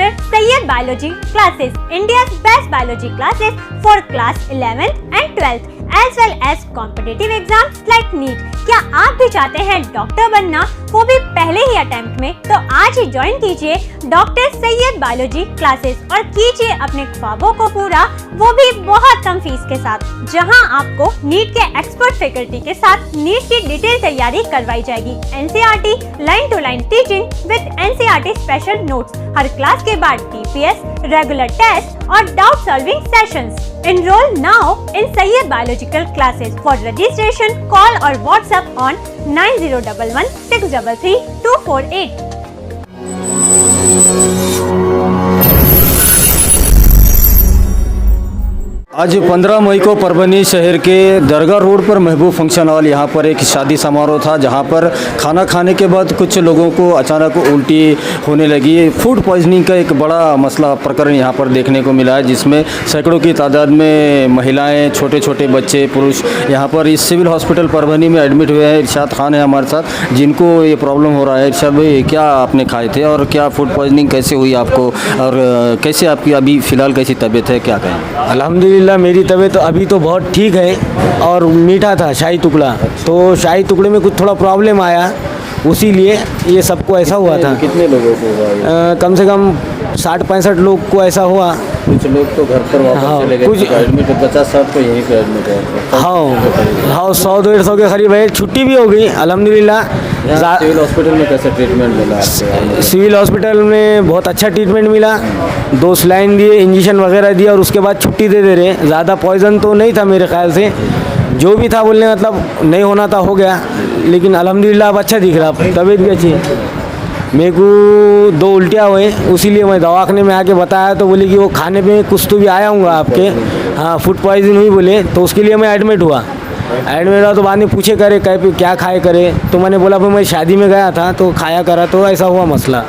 Dr. Sayyed Biology classes, India's best biology classes for class 11th and 12th as well as competitive exams like NEET। क्या आप भी चाहते हैं doctor बनना, वो भी पहले ही अटेम्प्ट में? तो आज ही ज्वाइन कीजिए डॉक्टर सैयद बायोलॉजी क्लासेस और कीजिए अपने ख्वाबों को पूरा, वो भी बहुत कम फीस के साथ, जहां आपको नीट के एक्सपर्ट फैकल्टी के साथ नीट की डिटेल तैयारी करवाई जाएगी। NCERT line to line teaching with NCERT special notes, हर क्लास के बाद टीपीएस, रेगुलर टेस्ट और doubt solving sessions. Enroll now in Sayyed Biological classes. For registration, call or WhatsApp on 9011 633 248. आज 15 मई को परभनी शहर के दरगाह रोड पर महबूब फंक्शन हॉल यहाँ पर एक शादी समारोह था, जहाँ पर खाना खाने के बाद कुछ लोगों को अचानक उल्टी होने लगी। फूड पॉइजनिंग का एक बड़ा मसला प्रकरण यहाँ पर देखने को मिला है, जिसमें सैकड़ों की तादाद में महिलाएं, छोटे छोटे बच्चे, पुरुष यहाँ पर इस सिविल हॉस्पिटल परभनी में एडमिट हुए हैं। इरशाद खान है हमारे साथ, जिनको ये प्रॉब्लम हो रहा है। इरशाद भाई, क्या आपने खाए थे और क्या फूड पॉइजनिंग कैसे हुई आपको, और कैसे आपकी अभी फ़िलहाल कैसी तबीयत है, क्या कहें? अल्हम्दुलिल्लाह मेरी तबीयत अभी तो बहुत ठीक है, और मीठा था शाही टुकड़ा, तो शाही टुकड़े में कुछ थोड़ा प्रॉब्लम आया, उसी लिए ये सबको ऐसा हुआ था। कितने लोगों को हुआ? कम से कम 60-65 लोग को ऐसा हुआ। कुछ लोग तो घर पर वापस चले गए, कुछ एडमिट 50-60 तो यहीं पे एडमिट है। हाँ 100-150 के करीब है, छुट्टी भी हो गई अल्हम्दुलिल्लाह। सिविल हॉस्पिटल में कैसे ट्रीटमेंट मिला आपको? सिविल हॉस्पिटल में बहुत अच्छा ट्रीटमेंट मिला, 2 सलाइन दिए, इंजेक्शन वगैरह दिया, और उसके बाद छुट्टी दे रहे। ज़्यादा पॉइजन तो नहीं था मेरे ख्याल से, जो भी था बोलने मतलब नहीं होना था हो गया, लेकिन अल्हम्दुलिल्लाह अब अच्छा दिख रहा, तबीयत भी अच्छी है। मेरे को 2 उल्टियाँ हुए, उसीलिए मैं दवाखाने में आके बताया, तो बोले कि वो खाने पे कुछ तो भी आया हूँ आपके, हाँ फूड पॉइजन हुई बोले, तो उसके लिए मैं एडमिट हुआ। तो बाद में पूछे करे कहीं क्या खाए करे, तो मैंने बोला भाई मैं शादी में गया था तो खाया करा, तो ऐसा हुआ मसला।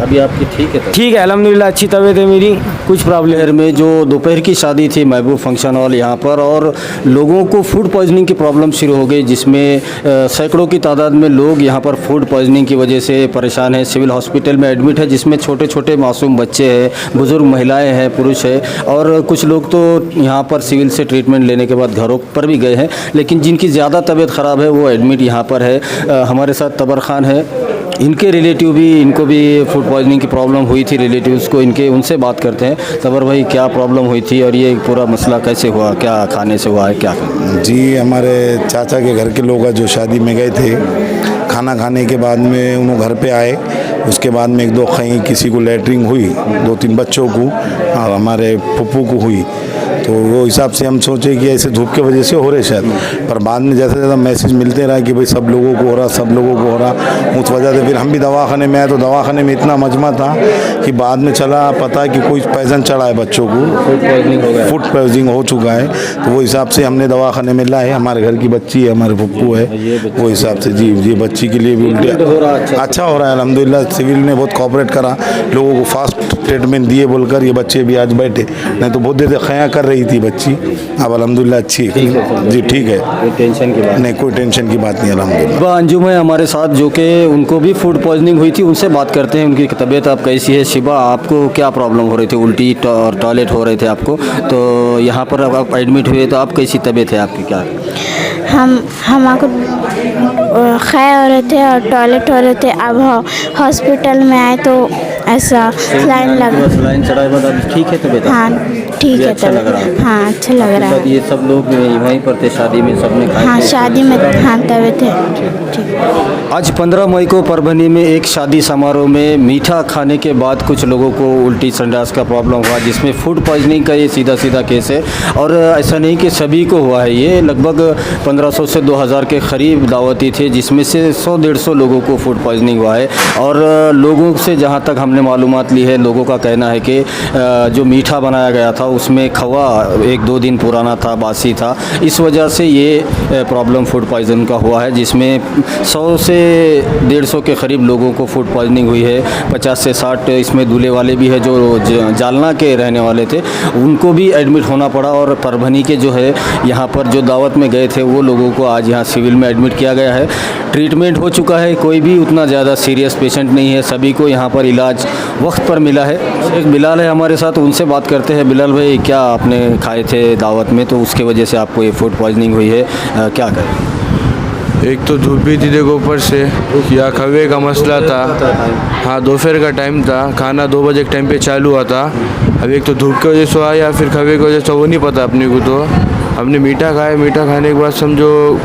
अभी आपकी ठीक है? ठीक है अल्हम्दुलिल्लाह, अच्छी तबीयत है मेरी, कुछ प्रॉब्लम शहर में जो दोपहर की शादी थी महबूब फंक्शन हॉल यहाँ पर, और लोगों को फूड पॉइजनिंग की प्रॉब्लम शुरू हो गई, जिसमें सैकड़ों की तादाद में लोग यहाँ पर फूड पॉइजनिंग की वजह से परेशान है। सिविल हॉस्पिटल में एडमिट है, जिसमें छोटे छोटे मासूम बच्चे हैं, बुज़ुर्ग महिलाएँ हैं, पुरुष है, और कुछ लोग तो यहाँ पर सिविल से ट्रीटमेंट लेने के बाद घरों पर भी गए हैं, लेकिन जिनकी ज़्यादा तबीयत ख़राब है वो एडमिट यहाँ पर है। हमारे साथ तबर खान है, इनके रिलेटिव भी, इनको भी फूड पॉइजनिंग की प्रॉब्लम हुई थी, रिलेटिव्स को इनके, उनसे बात करते हैं। तबर भाई, क्या प्रॉब्लम हुई थी और ये पूरा मसला कैसे हुआ, क्या खाने से हुआ है, क्या? जी, हमारे चाचा के घर के लोग जो शादी में गए थे, खाना खाने के बाद में उन्होंने घर पे आए, उसके बाद में 1-2 कहीं किसी को लैटरिंग हुई, 2-3 बच्चों को और हमारे पप्पू को हुई, तो वो हिसाब से हम सोचे कि ऐसे धूप की वजह से हो रहे शायद, पर बाद में जैसे जैसे मैसेज मिलते रहा कि भाई सब लोगों को हो रहा, सब लोगों को हो रहा, उस वजह से फिर हम भी दवाखाने में आए, तो दवाखाने में इतना मजमा था कि बाद में चला पता कि कोई पॉइजन चढ़ा है बच्चों को, फूड पॉइजनिंग हो चुका है, तो वो हिसाब से हमने दवाखाने में लाए। हमारे घर की बच्ची है, हमारे पप्पू है, वो हिसाब से जी ये बच्ची के लिए भी उल्टे अच्छा हो रहा है अल्हम्दुलिल्लाह। सिविल ने बहुत कोऑपरेट करा, लोगों को फास्ट ट्रीटमेंट दिए बोलकर ये बच्चे भी आज बैठे, नहीं तो बहुत देर से खया कर रही थी बच्ची, अब अल्हम्दुलिल्लाह अच्छी है जी, ठीक है, कोई टेंशन की बात नहीं, कोई टेंशन की बात नहीं अल्हम्दुलिल्लाह। अंजुम है हमारे साथ, जो कि उनको भी फूड पॉइजनिंग हुई थी, उनसे बात करते हैं, उनकी तबीयत आप कैसी है? शिबा, आपको क्या प्रॉब्लम हो रही थी? उल्टी और टॉयलेट हो रहे थे आपको, तो यहाँ पर आप एडमिट हुए, तो आप कैसी तबीयत है आपकी, क्या? हमको खै हो रहे थे और टॉयलेट हो रहे थे, अब हॉस्पिटल में आए तो ऐसा सलाइन चढ़ाए बाद अब ठीक है तबीयत? हाँ ठीक है, अच्छा लग रहा है? हाँ अच्छा लग रहा है। ये सब लोग वहीं पर थे शादी में, सबने खाए? हाँ शादी में, हाँ तबीयत है ठीक। आज 15 मई को परभनी में एक शादी समारोह में मीठा खाने के बाद कुछ लोगों को उल्टी संडास का प्रॉब्लम हुआ, जिसमें फूड पॉइजनिंग का ये सीधा केस है, और ऐसा नहीं कि सभी को हुआ है, ये लगभग 1500 से 2000 के करीब दावती थे, जिसमें से 100-150 लोगों को फूड पॉइजनिंग हुआ है। और लोगों से जहाँ तक हमने मालूमात ली है, लोगों का कहना है कि जो मीठा बनाया गया था उसमें खवा 1-2 दिन पुराना था, बासी था। इस वजह से ये प्रॉब्लम फूड पॉइज़न का हुआ है, जिसमें 100 से 150 के करीब लोगों को फूड पॉइजनिंग हुई है। 50 से 60 इसमें दूल्हे वाले भी है जो जालना के रहने वाले थे, उनको भी एडमिट होना पड़ा। और परभनी के जो है यहाँ पर जो दावत में गए थे वो लोगों को आज यहाँ सिविल में एडमिट किया गया है। ट्रीटमेंट हो चुका है, कोई भी उतना ज़्यादा सीरियस पेशेंट नहीं है, सभी को यहाँ पर इलाज वक्त पर मिला है। एक बिलाल है हमारे साथ, उनसे बात करते हैं। बिलाल भाई, क्या आपने खाए थे दावत में तो उसके वजह से आपको ये फूड पॉइजनिंग हुई है, क्या करें? एक तो धूप भी थी देखो ऊपर से, या खवे का मसला था। हाँ, दोपहर का टाइम था, खाना 2 बजे के टाइम पे चालू हुआ था। अब एक तो धूप की वजह से हुआ या फिर खवे की वजह से, वो नहीं पता अपने को। तो हमने मीठा खाया, मीठा खाने के बाद समझो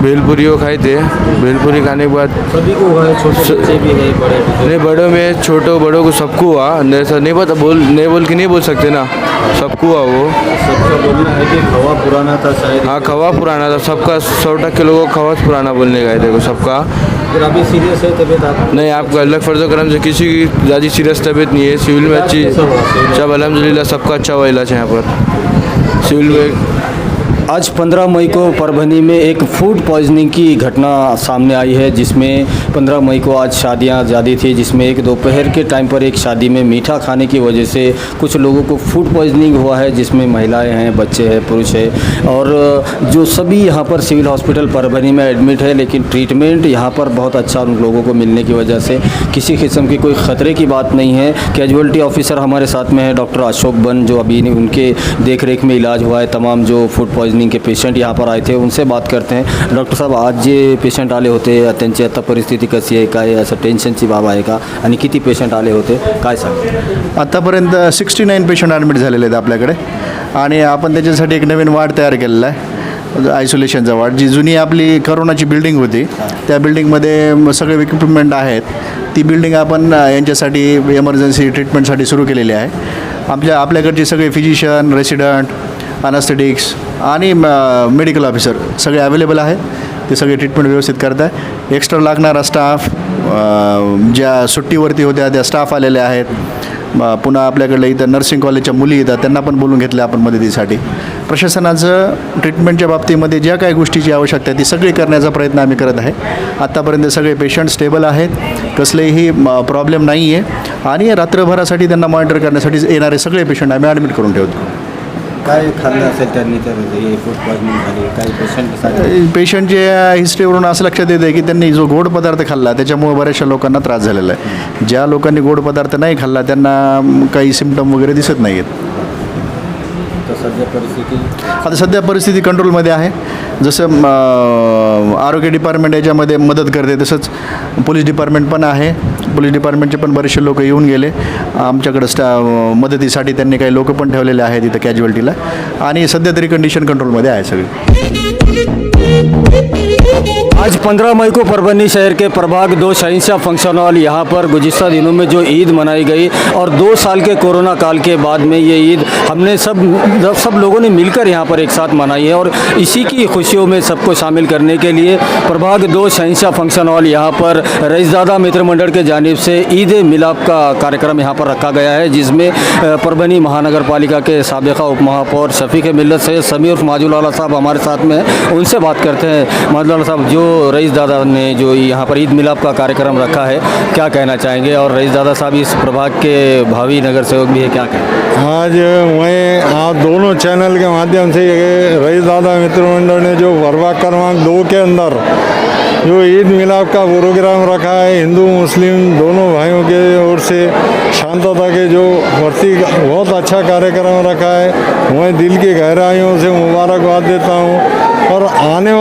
भेलपुरी को खाए थे। भेलपुरी खाने के बाद सभी को हुआ है, छोटे बच्चे भी है, बड़े भी नहीं, बड़ों में छोटो बड़ों को सबको हुआ। ऐसा नहीं पता, बोल के नहीं बोल सकते ना, सबको हुआ। वो सबका बोलना है कि खवा पुराना था शायद। हाँ, खवा पुराना था सबका, 100% लोगों को खवा पुराना बोलने गए थे सबका। फिर अभी सीरियस है तबीयत आप? नहीं, आपका अल्लाह फर्ज करम से किसी की ज़्यादा सीरियस तबीयत नहीं है। सिविल में अच्छी, सब अल्हम्दुलिल्लाह सबका अच्छा हुआ इलाज है यहाँ पर सिविल में। आज 15 मई को परभनी में एक फूड पॉइजनिंग की घटना सामने आई है, जिसमें 15 मई को आज शादियां ज़्यादा थी, जिसमें एक दोपहर के टाइम पर एक शादी में मीठा खाने की वजह से कुछ लोगों को फूड पॉइजनिंग हुआ है, जिसमें महिलाएं हैं, बच्चे हैं, पुरुष हैं। और जो सभी यहाँ पर सिविल हॉस्पिटल परभनी में एडमिट है, लेकिन ट्रीटमेंट यहाँ पर बहुत अच्छा उन लोगों को मिलने की वजह से किसी किस्म की कोई ख़तरे की बात नहीं है। कैजुअल्टी ऑफिसर हमारे साथ में है डॉक्टर अशोक बन, जो अभी उनके देख रेख में इलाज हुआ है। तमाम जो फूड पॉइजनिंग के पेशंट यहाँ पर आए थे उनसे बात करते हैं। डॉक्टर साहेब, आज जे पेशंट आले होते, त्यांची आता परिस्थिती कशी आहे, काय असं टेन्शनची बाब आहे का, आणि किती पेशंट आले होते, काय सांगता? आत्तापर्यंत 69 पेशंट ॲडमिट झालेले आहेत आपल्याकडे, आणि आपण त्याच्यासाठी एक नवीन वार्ड तयार केलेला आहे, आयसोलेशनचा वार्ड। जी जुनी आपली करोनाची बिल्डिंग होती, त्या बिल्डिंगमध्ये सगळे इक्विपमेंट आहेत। ती बिल्डिंग आपण यांच्यासाठी इमर्जन्सी ट्रीटमेंटसाठी सुरू केलेली आहे। आपल्याकडचे सगळे फिजिशियन, रेसिडेंट, अनस्थेटिक्स आणि मेडिकल ऑफिसर सगळे अवेलेबल आहेत। ते सगळे ट्रीटमेंट व्यवस्थित करत आहे। एक्स्ट्रा लागणारा स्टाफ, ज्या सुट्टीवरती होत्या त्या स्टाफ आलेले आहेत। पुन्हा आपल्याकडलं इथं नर्सिंग कॉलेजच्या मुली येतात, त्यांना पण बोलून घेतलं आपण मदतीसाठी। प्रशासनाचं ट्रीटमेंटच्या बाबतीमध्ये ज्या काही गोष्टीची आवश्यकता आहे ती सगळी करण्याचा प्रयत्न आम्ही करत आहे। आत्तापर्यंत सगळे पेशंट स्टेबल आहेत, कसलेही प्रॉब्लेम नाही आहे, आणि रात्रभरासाठी त्यांना मॉनिटर करण्यासाठी येणारे सगळे पेशंट आम्ही ॲडमिट करून ठेवतो। काय खाल्लं असेल त्यांनी तर हे फूड पॉइजनिंग झाली? काही पेशंटच्या हिस्ट्रीवरून असं लक्षात येतं की त्यांनी जो गोड पदार्थ खाल्ला त्याच्यामुळे बऱ्याचशा लोकांना त्रास झालेला आहे। ज्या लोकांनी गोड पदार्थ नाही खाल्ला त्यांना काही सिम्पटम वगैरे दिसत नाही आहेत। आता सध्या परिस्थिती कंट्रोलमध्ये आहे। जसं आरोग्य डिपार्टमेंट याच्यामध्ये मदत करते, तसंच पोलीस डिपार्टमेंट पण आहे। पोलीस डिपार्टमेंटचे पण बरेचसे लोक येऊन गेले आमच्याकडं मदतीसाठी। त्यांनी काही लोक पण ठेवलेले आहेत इथं कॅज्युअल्टीला, आणि सध्या तरी कंडिशन कंट्रोलमध्ये आहे सगळी। आज 15 मई को परभनी शहर के प्रभाग 2 शहंशाह फंक्शन हॉल यहाँ पर गुज़िश्ता दिनों में जो ईद मनाई गई, और 2 साल के कोरोना काल के बाद में ये ईद हमने सब लोगों ने मिलकर यहाँ पर एक साथ मनाई है। और इसी की खुशियों में सबको शामिल करने के लिए प्रभाग 2 शहंशाह फंक्शन हॉल यहाँ पर रईसज़ादा मित्र मंडल के जानिब से ईद मिलाप का कार्यक्रम यहाँ पर रखा गया है, जिसमें परभनी महानगर पालिका के साबिक़ा उप महापौर शफीक मिल्लत सैयद समीर उर्फ माजुल साहब हमारे साथ में हैं। उनसे बात करते हैं। माजुल साहब, जो रईसज़ादा ने जो यहाँ पर ईद मिलाप का कार्यक्रम रखा है, क्या कहना चाहेंगे? और रईसज़ादा साहब इस प्रभाग के भावी नगर सेवक भी है, क्या कहें? आज मैं आप दोनों चैनल के माध्यम से रईसज़ादा मित्र मंडल ने जो प्रभाग क्रमांक 2 के अंदर जो ईद मिलाप का प्रोग्राम रखा है, हिंदू मुस्लिम दोनों भाइयों के ओर से शांतता के जो प्रति बहुत अच्छा कार्यक्रम रखा है, मैं दिल की गहराइयों से मुबारकबाद देता हूँ। और आने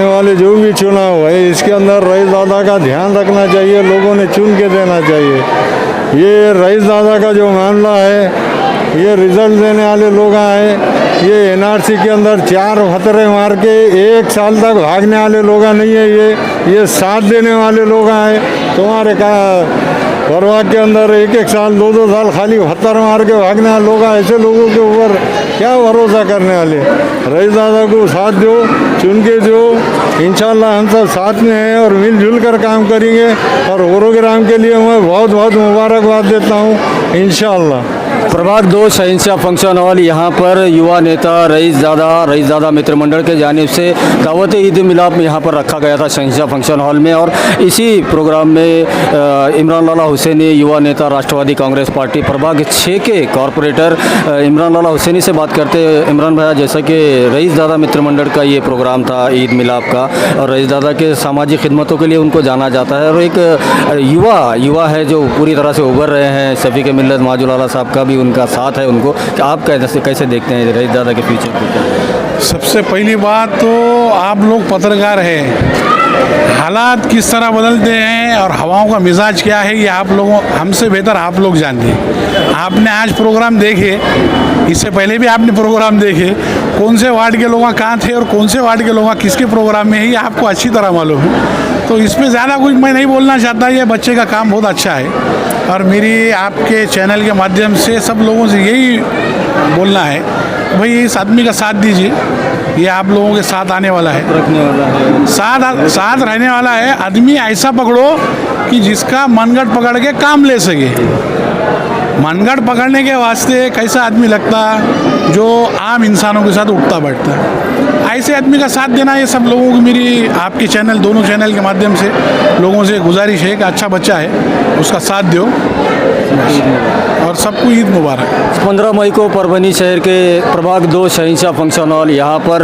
वाले जो भी चुनाव है इसके अंदर रईसज़ादा का ध्यान रखना चाहिए, लोगों ने चुन के देना चाहिए। ये रईसज़ादा का जो मामला है, ये रिज़ल्ट देने वाले लोग आए, ये एनआरसी के अंदर 4 फतरे मार के 1 साल तक भागने वाले लोग नहीं है। ये साथ देने वाले लोग आए। तुम्हारे का प्रभाग के अंदर 1-1 साल 2-2 साल खाली फतर मार के भागने वाले लोग, ऐसे लोगों के ऊपर क्या भरोसा करने वाले। रईसज़ादा को साथ दो, चुन के दो। इंशाल्लाह हम सब साथ में हैं और मिलजुल कर काम करेंगे। और प्रोग्राम के लिए मैं बहुत बहुत मुबारकबाद देता हूँ इंशाल्लाह। प्रभाग 2 शहंशाह फंक्शन हॉल यहाँ पर युवा नेता रईसज़ादा मित्र मंडल के जानिब से दावत ईद मिलाप यहाँ पर रखा गया था शहंशाह फंक्शन हॉल में। और इसी प्रोग्राम में इमरान लाला हुसैनी युवा नेता राष्ट्रवादी कांग्रेस पार्टी प्रभाग 6 के कॉरपोरेटर इमरान लाला हुसैनी से बात करते हैं। इमरान भैया, जैसा कि रईसज़ादा मित्र मंडल का ये प्रोग्राम था ईद मिलाप का, और रईसज़ादा के सामाजिक खिदमतों के लिए उनको जाना जाता है, और एक युवा है जो पूरी तरह से उभर रहे हैं। शफीक मिल्लत माजुल आला साहब का भी उनका साथ है उनको, कि आप कैसे देखते हैं रईसज़ादा के फ्यूचर को? सबसे पहली बात तो आप लोग पत्रकार हैं, हालात किस तरह बदलते हैं और हवाओं का मिजाज क्या है ये आप लोगों हमसे बेहतर आप लोग जानते हैं। आपने आज प्रोग्राम देखे, इससे पहले भी आपने प्रोग्राम देखे, कौन से वार्ड के लोग कहाँ थे और कौन से वार्ड के लोग किसके प्रोग्राम में है ये आपको अच्छी तरह मालूम है। तो इसमें ज़्यादा कुछ मैं नहीं बोलना चाहता। ये बच्चे का काम बहुत अच्छा है, और मेरी आपके चैनल के माध्यम से सब लोगों से यही बोलना है, भाई इस आदमी का साथ दीजिए, ये आप लोगों के साथ आने वाला है, साथ रहने वाला है। आदमी ऐसा पकड़ो कि जिसका मनगढ़ पकड़ के काम ले सके। मनगढ़ पकड़ने के वास्ते कैसा आदमी लगता जो आम इंसानों के साथ उठता बैठता, ऐसे आदमी का साथ देना ये सब लोगों की मेरी आपके चैनल दोनों चैनल के माध्यम से लोगों से गुजारिश है कि अच्छा बच्चा है उसका साथ दो, और सबको ईद मुबारक। 15 मई को परभनी शहर के प्रभाग 2 शहंशाह फंक्शन हॉल यहाँ पर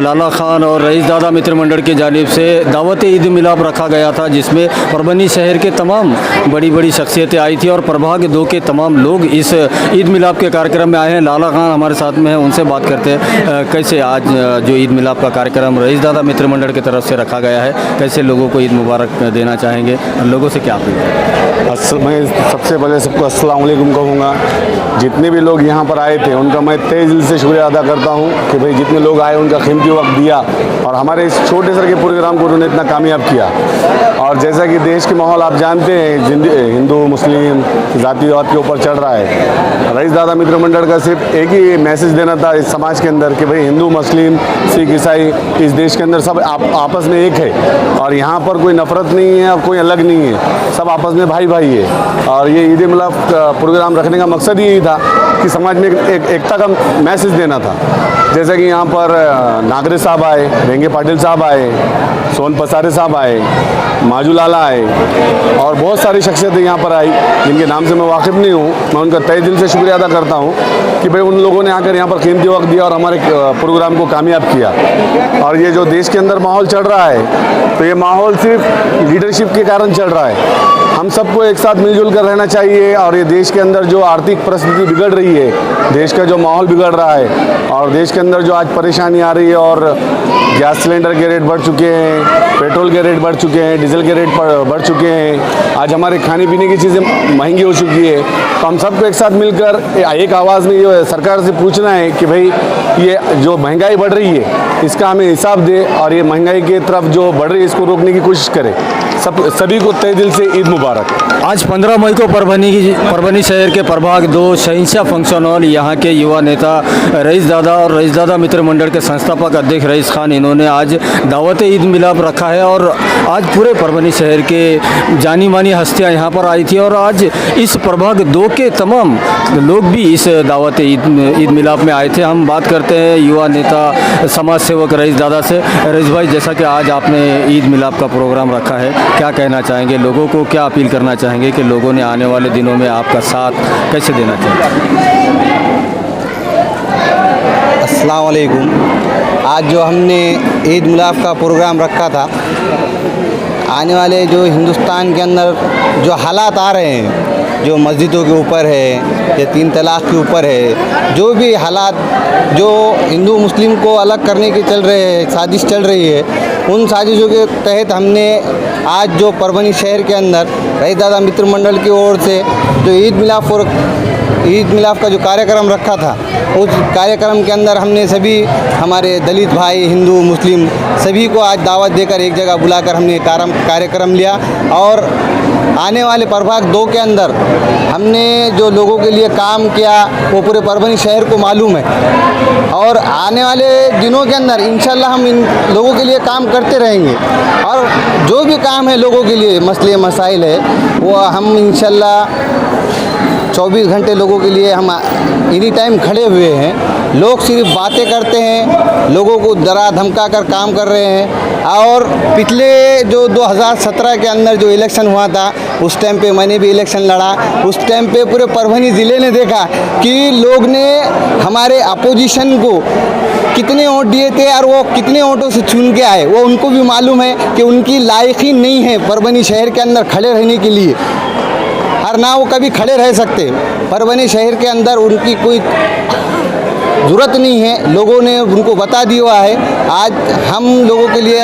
लाला खान और रईसज़ादा मित्र मंडल की जानिब से दावत ईद मिलाप रखा गया था, जिसमें परभनी शहर के तमाम बड़ी शख्सियतें आई थी और प्रभाग 2 के तमाम लोग इस ईद मिलाप के कार्यक्रम में आए हैं। लाला खान हमारे साथ में हैं, उनसे बात करते हैं कैसे आज जो ईद मिलाप का कार्यक्रम रईसज़ादा मित्र मंडल की तरफ से रखा गया है, कैसे लोगों को ईद मुबारक देना चाहेंगे, लोगों से क्या अपील है? मैं सबसे पहले सबको अस्सलाम वालेकुम कहूँगा। जितने भी लोग यहाँ पर आए थे उनका मैं तहे दिल से शुक्रिया अदा करता हूँ कि भाई जितने लोग आए उनका कीमती वक्त दिया और हमारे इस छोटे से के प्रोग्राम को उन्होंने इतना कामयाब किया। और जैसा कि देश के माहौल आप जानते हैं, हिंदू मुस्लिम जातिवाद के ऊपर चढ़ रहा है, रईसज़ादा मित्र मंडल का सिर्फ एक ही मैसेज देना था इस समाज के अंदर कि भाई हिंदू मुस्लिम सिख ईसाई इस देश के अंदर सब आपस में एक है, और यहाँ पर कोई नफरत नहीं है और कोई अलग नहीं है, सब आपस में भाई भाई है। और ये ईद मिलाप प्रोग्राम रखने का मकसद यही था कि समाज में एक एकता का मैसेज देना था। जैसे कि यहाँ पर नागरे साहब आए, रेंगे पाटिल साहब आए, सोन पसारे साहब आए, माजुल आला आए, और बहुत सारी शख्सियतें यहाँ पर आई जिनके नाम से मैं वाकिफ़ नहीं हूँ। मैं उनका तहे दिल से शुक्रिया अदा करता हूँ कि भाई उन लोगों ने आकर यहाँ पर कीमती वक्त दिया और हमारे प्रोग्राम को कामयाब किया। और ये जो देश के अंदर माहौल चल रहा है, तो ये माहौल सिर्फ लीडरशिप के कारण चल रहा है। हम सबको एक साथ मिलजुल कर रहना चाहिए, और ये देश के अंदर जो आर्थिक परिस्थिति बिगड़ रही है, देश का जो माहौल बिगड़ रहा है, और देश के अंदर जो आज परेशानी आ रही है, और गैस सिलेंडर के रेट बढ़ चुके हैं, पेट्रोल के रेट बढ़ चुके हैं, डीजल के रेट बढ़ चुके हैं, आज हमारे खाने पीने की चीज़ें महंगी हो चुकी है। तो हम सबको एक साथ मिलकर एक आवाज़ में ये सरकार से पूछना है कि भाई ये जो महंगाई बढ़ रही है इसका हमें हिसाब दे, और ये महंगाई की तरफ जो बढ़ रही है इसको रोकने की कोशिश करें। सभी को तहे दिल से ईद मुबारक। आज 15 मई को परभनी शहर के प्रभाग 2 शहंशाह फंक्शन हॉल यहाँ के युवा नेता रईसज़ादा और रईसज़ादा मित्र मंडल के संस्थापक अध्यक्ष रईस खान, इन्होंने आज दावत ईद मिलाप रखा है, और आज पूरे परभनी शहर के जानी मानी हस्तियाँ यहाँ पर आई थी, और आज इस प्रभाग 2 के तमाम लोग भी इस दावत ईद मिलाप में आए थे। हम बात करते हैं युवा नेता समाज सेवक रईसज़ादा से। रईस भाई, जैसा कि आज आपने ईद मिलाप का प्रोग्राम रखा है, क्या कहना चाहेंगे लोगों को, क्या अपील करना चाहेंगे कि लोगों ने आने वाले दिनों में आपका साथ कैसे देना चाहिए? अस्सलाम वालेकुम। आज जो हमने ईद मिलाप का प्रोग्राम रखा था, आने वाले जो हिंदुस्तान के अंदर जो हालात आ रहे हैं, जो मस्जिदों के ऊपर है या 3 तलाक के ऊपर है, जो भी हालात जो हिंदू मुस्लिम को अलग करने के चल रहे हैं, साजिश चल रही है, उन साजिशों के तहत हमने आज जो परभनी शहर के अंदर रईसज़ादा मित्र मंडल की ओर से जो ईद मिलाप का जो कार्यक्रम रखा था, उस कार्यक्रम के अंदर हमने सभी हमारे दलित भाई, हिंदू मुस्लिम सभी को आज दावत देकर एक जगह बुलाकर हमने कार्यक्रम लिया। और आने वाले प्रभाग 2 के अंदर हमने जो लोगों के लिए काम किया वो पूरे परभनी शहर को मालूम है, और आने वाले दिनों के अंदर इंशाल्लाह हम इन लोगों के लिए काम करते रहेंगे, और जो भी काम है लोगों के लिए मसले मसाइल है वो हम इंशाल्लाह 24 घंटे लोगों के लिए हम एनी टाइम खड़े हुए हैं। लोग सिर्फ बातें करते हैं, लोगों को डरा धमका कर काम कर रहे हैं। और पिछले जो 2017 के अंदर जो इलेक्शन हुआ था, उस टाइम पे मैंने भी इलेक्शन लड़ा। उस टाइम पे पूरे परभनी ज़िले ने देखा कि लोग ने हमारे अपोजिशन को कितने वोट दिए थे और वो कितने वोटों से चुन के आए। वो उनको भी मालूम है कि उनकी लायक ही नहीं है परभनी शहर के अंदर खड़े रहने के लिए, और ना वो कभी खड़े रह सकते। परभनी शहर के अंदर उनकी कोई ज़रूरत नहीं है, लोगों ने उनको बता दिया है। आज हम लोगों के लिए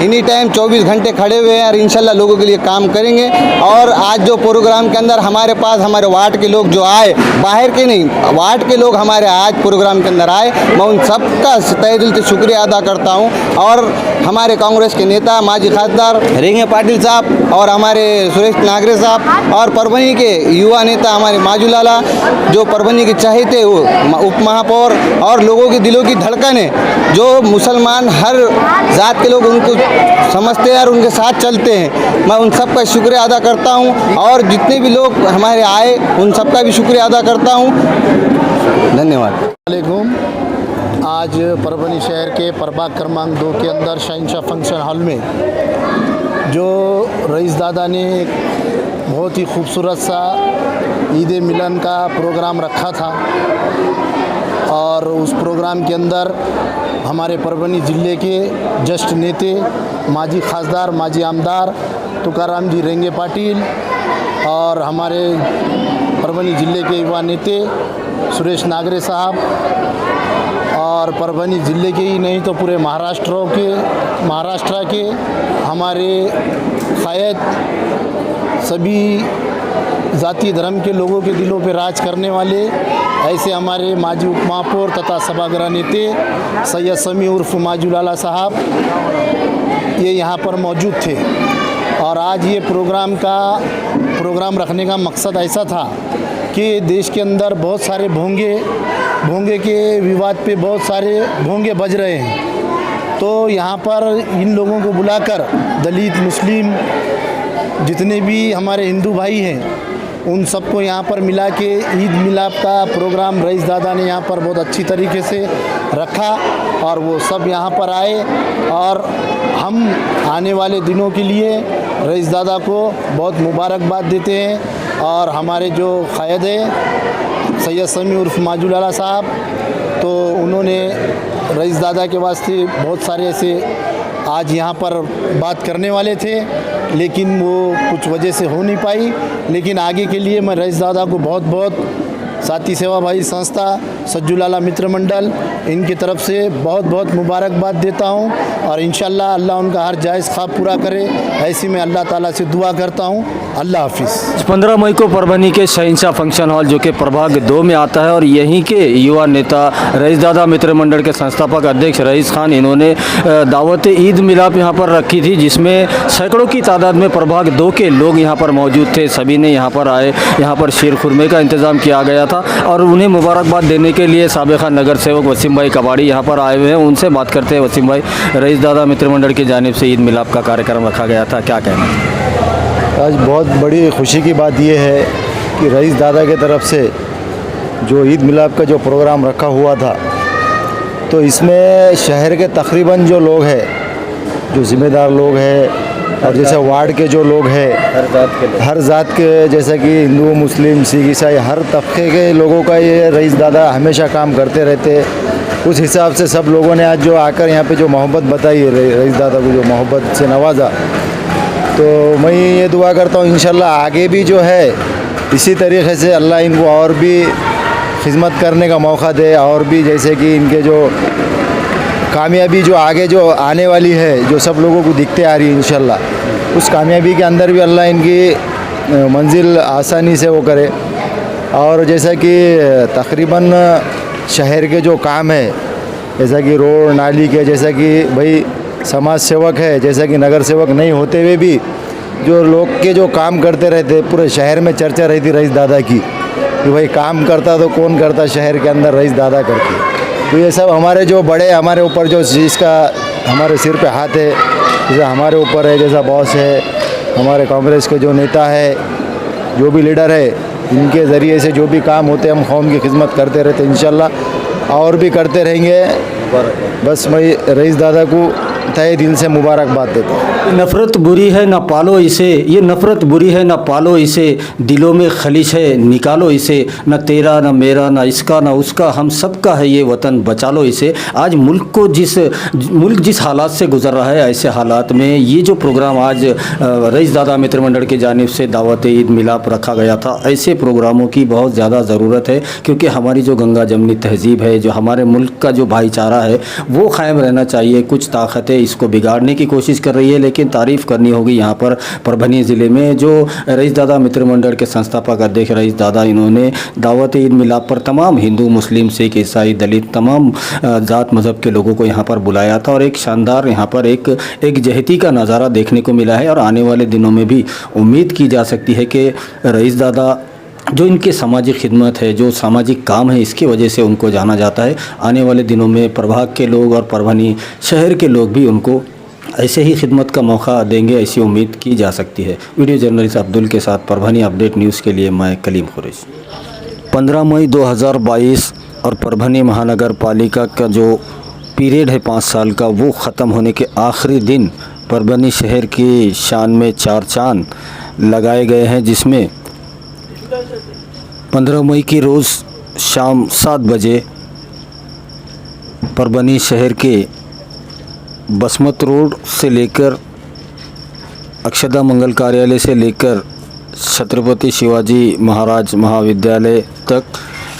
एनी टाइम 24 घंटे खड़े हुए हैं और इंशाल्लाह लोगों के लिए काम करेंगे। और आज जो प्रोग्राम के अंदर हमारे पास हमारे वार्ड के लोग जो आए, बाहर के नहीं, वार्ड के लोग हमारे आज प्रोग्राम के अंदर आए, मैं उन सबका तहे दिल से शुक्रिया अदा करता हूँ। और हमारे कांग्रेस के नेता माजी खासदार रेंगे पाटिल साहब और हमारे सुरेश नागरे साहब और परभनी के युवा नेता हमारे माजू लाला, जो परभनी के चाहते वो उप महापौर और लोगों के दिलों की धड़कन है, जो मुसलमान हर जात के लोग उनको समझते हैं और उनके साथ चलते हैं। मैं उन सब का शुक्रिया अदा करता हूं और जितने भी लोग हमारे आए उन सब का भी शुक्रिया अदा करता हूं। धन्यवाद। वालेकुम। आज परभनी शहर के प्रभाग क्रमांक 2 के अंदर शहंशाह फंक्शन हॉल में जो रईस दादा ने बहुत ही खूबसूरत सा ईद मिलन का प्रोग्राम रखा था, और उस प्रोग्राम के अंदर हमारे परभनी ज़िले के ज्येष्ठ नेते माजी खासदार माजी आमदार तुकाराम जी रेंगे पाटिल और हमारे परभनी ज़िले के युवा नेते सुरेश नागरे साहब, और परभनी ज़िले के ही नहीं तो पूरे महाराष्ट्र के हमारे कायद सभी जाति धर्म के लोगों के दिलों पे राज करने वाले ऐसे हमारे माजी उप महापौर तथा सभागृह नेते सैयद समी उर्फ माजू लाला साहब ये यहाँ पर मौजूद थे। और आज ये प्रोग्राम रखने का मकसद ऐसा था कि देश के अंदर बहुत सारे भोंगे के विवाद पे बहुत सारे भोंगे बज रहे हैं, तो यहाँ पर इन लोगों को बुलाकर दलित मुस्लिम जितने भी हमारे हिंदू भाई हैं उन सबको यहाँ पर मिला के ईद मिलाप का प्रोग्राम रईस दादा ने यहाँ पर बहुत अच्छी तरीके से रखा, और वो सब यहाँ पर आए। और हम आने वाले दिनों के लिए रईस दादा को बहुत मुबारकबाद देते हैं। और हमारे जो कायद है सैयद समी उर्फ माजू लाला साहब, तो उन्होंने रईस दादा के वास्ते बहुत सारे ऐसे आज यहाँ पर बात करने वाले थे, लेकिन वो कुछ वजह से हो नहीं पाई। लेकिन आगे के लिए मैं रईस दादा को बहुत साथी सेवा भाई संस्था सज्जू लाला मित्र मंडल इनकी तरफ से बहुत मुबारकबाद देता हूँ, और इंशाल्लाह अल्लाह उनका हर जायज़ ख्वाब पूरा करे, ऐसी मैं अल्लाह ताला से दुआ करता हूँ। अल्लाह हाफिज़। 15 मई को परभनी के शहंशाह फंक्शन हॉल जो कि प्रभाग 2 में आता है, और यहीं के युवा नेता रईस दादा मित्र मंडल के संस्थापक अध्यक्ष रईस खान, इन्होंने दावत ईद मिलाप यहाँ पर रखी थी, जिसमें सैकड़ों की तादाद में प्रभाग 2 के लोग यहाँ पर मौजूद थे। सभी ने यहाँ पर आए, यहाँ पर शीर खुरमे का इंतज़ाम किया गया था, और उन्हें मुबारकबाद देने के लिए साबिक़ा नगर सेवक वसीम भाई कबाड़ी यहाँ पर आए हुए हैं। उनसे बात करते हैं। वसीम भाई, रईस दादा मित्र मंडल की जानिब से ईद मिलाप का कार्यक्रम रखा गया था, क्या कहना है? आज बहुत बड़ी खुशी की बात यह है कि रईस दादा की तरफ से जो ईद मिलाप का जो प्रोग्राम रखा हुआ था, तो इसमें शहर के तकरीबन जो लोग हैं, जो ज़िम्मेदार लोग हैं, और जैसे वार्ड के जो लोग हैं हर जात के जैसे कि हिंदू मुस्लिम सिख ईसाई हर तबके के लोगों का ये रईस दादा हमेशा काम करते रहते। उस हिसाब से सब लोगों ने आज जो आकर यहाँ पे जो मोहब्बत बताई है, रईस दादा को जो मोहब्बत से नवाजा, तो मैं ये दुआ करता हूँ इंशाल्लाह आगे भी जो है इसी तरीके से अल्लाह इनको और भी खिदमत करने का मौका दे, और भी जैसे कि इनके जो कामयाबी जो आगे जो आने वाली है जो सब लोगों को दिखते आ रही है, इंशाल्लाह उस कामयाबी के अंदर भी अल्लाह इनकी मंजिल आसानी से वो करे। और जैसा कि तकरीबन शहर के जो काम है, जैसा कि रोड नाली के, जैसा कि भाई समाज सेवक है, जैसा कि नगर सेवक नहीं होते हुए भी जो लोग के जो काम करते रहते, पूरे शहर में चर्चा रहती रईस दादा की कि भाई काम करता तो कौन करता शहर के अंदर, रईस दादा करती। तो ये सब हमारे जो बड़े हमारे ऊपर जो जिसका हमारे सिर पे हाथ है, जैसा हमारे ऊपर है, जैसा बॉस है, हमारे कांग्रेस के जो नेता है, जो भी लीडर है, इनके ज़रिए से जो भी काम होते हम कौम की खिदमत करते रहते इंशाल्लाह और भी करते रहेंगे। बस मैं रईस दादा को तहे दिल से मुबारकबाद देता हूँ। नफ़रत बुरी है ना पालो इसे, ये नफ़रत बुरी है ना पालो इसे, दिलों में खलिश है निकालो इसे, न तेरा न मेरा न इसका न उसका, हम सबका है ये वतन बचा लो इसे। आज मुल्क जिस हालात से गुजर रहा है, ऐसे हालात में ये जो प्रोग्राम आज रईस दादा मित्र मंडल की जानिब से दावत ईद मिलाप रखा गया था, ऐसे प्रोग्रामों की बहुत ज़्यादा ज़रूरत है, क्योंकि हमारी जो गंगा जमनी तहज़ीब है, जो हमारे मुल्क का जो भाईचारा है वो क़ायम रहना चाहिए। कुछ ताकतें इसको बिगाड़ने की कोशिश कर रही है, लेकिन तारीफ़ करनी होगी यहाँ पर परभनी ज़िले में जो रईस दादा मित्र मंडल के संस्थापक अध्यक्ष रईस दादा, इन्होंने दावत ईद मिलाप पर तमाम हिंदू मुस्लिम सिख ईसाई दलित तमाम ज़ात मज़हब के लोगों को यहाँ पर बुलाया था और एक शानदार यहाँ पर एक जहती का नज़ारा देखने को मिला है। और आने वाले दिनों में भी उम्मीद की जा सकती है कि रईस दादा जो इनके सामाजिक खिदमत है, जो सामाजिक काम है, इसकी वजह से उनको जाना जाता है। आने वाले दिनों में प्रभाग के लोग और परभनी शहर के लोग भी उनको ऐसे ही खिदमत का मौका देंगे, ऐसी उम्मीद की जा सकती है। वीडियो जर्नलिस्ट अब्दुल के साथ परभनी अपडेट न्यूज़ के लिए मैं कलीम खुरैशी। 15 मई 2022 और परभनी महानगर पालिका का जो पीरियड है 5 साल का, वो ख़त्म होने के आखिरी दिन परभनी शहर की शान में 4 चांद लगाए गए हैं, जिसमें 15 मई की रोज़ शाम 7 बजे परभनी शहर के बसमत रोड से लेकर अक्षदा मंगल कार्यालय से लेकर छत्रपति शिवाजी महाराज महाविद्यालय तक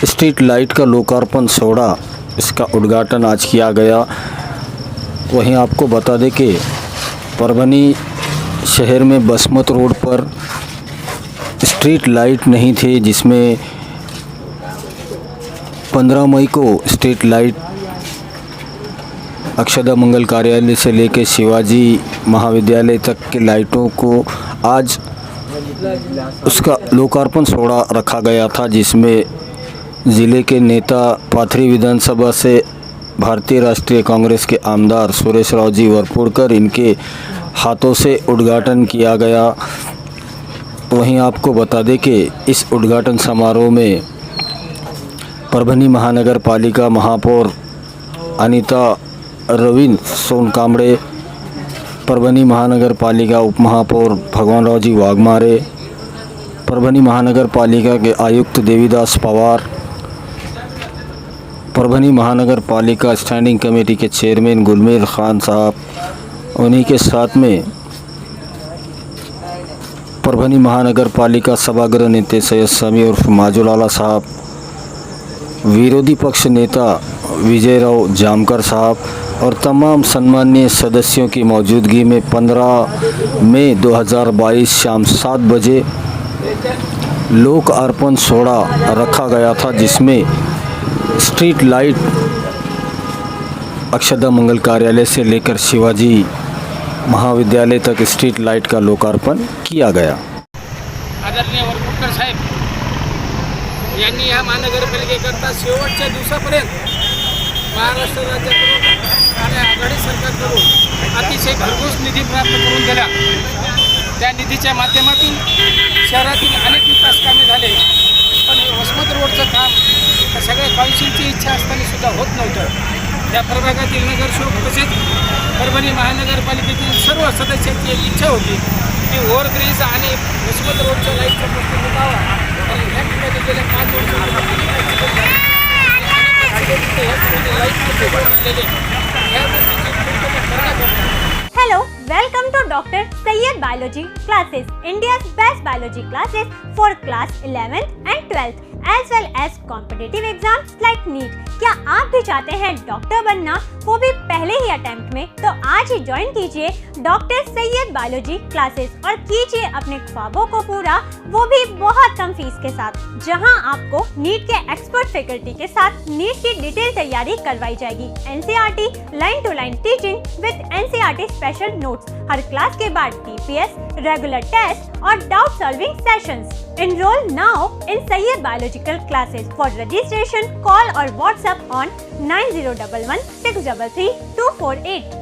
स्ट्रीट लाइट का लोकार्पण सोड़ा, इसका उद्घाटन आज किया गया। वहीं आपको बता दें कि परभनी शहर में बसमत रोड पर स्ट्रीट लाइट नहीं थे, जिसमें 15 मई को स्ट्रीट लाइट अक्षदा मंगल कार्यालय से लेकर शिवाजी महाविद्यालय तक के लाइटों को आज उसका लोकार्पण सोड़ा रखा गया था, जिसमें ज़िले के नेता पाथरी विधानसभा से भारतीय राष्ट्रीय कांग्रेस के आमदार सुरेश राव जी वरपुड़कर, इनके हाथों से उद्घाटन किया गया। वहीं आपको बता दें कि इस उद्घाटन समारोह में परभनी महानगर पालिका महापौर अनीता रविंद्र सोनकामड़े, परभनी महानगर पालिका उप महापौर भगवान राव जी वाघमारे, परभनी महानगर पालिका के आयुक्त देवीदास पवार, परभनी महानगर पालिका स्टैंडिंग कमेटी के चेयरमैन गुलमेल खान साहब, उन्हीं के साथ में परभनी महानगर पालिका सभागृह नेता सैयद समी उर्फ माजुल आला साहब, विरोधी पक्ष नेता विजय राव जामकर साहब और तमाम सम्मानीय सदस्यों की मौजूदगी में 15 मई 2022 शाम 7 बजे लोक अर्पण सोड़ा रखा गया था, जिसमें स्ट्रीट लाइट अक्षदा मंगल कार्यालय से लेकर शिवाजी महाविद्यालय तक स्ट्रीट लाइट का लोकार्पण किया गया। आदरणीय वरपुड़कर साहेब यांनी या महानगरपालिकेकरता शेवटच्या दिवसापर्यंत महाराष्ट्र राज्याकडून आणि आघाडी सरकारकडून अतिशय भरघोस निधी प्राप्त करून दिला। त्या निधीच्या माध्यमातून शहरातील अनेक विकास कामे झाले, पण वसमत रोडचं काम सगळ्या काउन्सिलची इच्छा असताना सुद्धा होत नव्हतं। त्या प्रभागातील नगरसेवक तसेच परभणी महानगरपालिकेतील सर्व सदस्यांची एक इच्छा होती की ओव्हरब्रिज आणि वसमत रोडच्या लाईटचा प्रश्न मिटावा, आणि ह्या ठिकाणी गेल्या 5 वर्षांपासून Hello, welcome to Dr. Sayyed Biology Classes, India's best biology classes for class 11th and 12th as well as competitive exams like NEET। क्या आप भी चाहते हैं डॉक्टर बनना, वो भी पहले ही अटेम्प्ट में? तो आज ही ज्वाइन कीजिए डॉक्टर सैयद बायोलॉजी क्लासेस और कीजिए अपने ख्वाबों को पूरा, वो भी बहुत कम फीस के साथ, जहां आपको नीट के एक्सपर्ट फैकल्टी के साथ नीट की डिटेल तैयारी करवाई जाएगी। NCERT line to line teaching with NCERT special notes, हर क्लास के बाद टीपीएस, रेगुलर टेस्ट और doubt solving sessions. Enroll now in Sayyed Biological Classes. For registration, call or WhatsApp on 9011 633 248.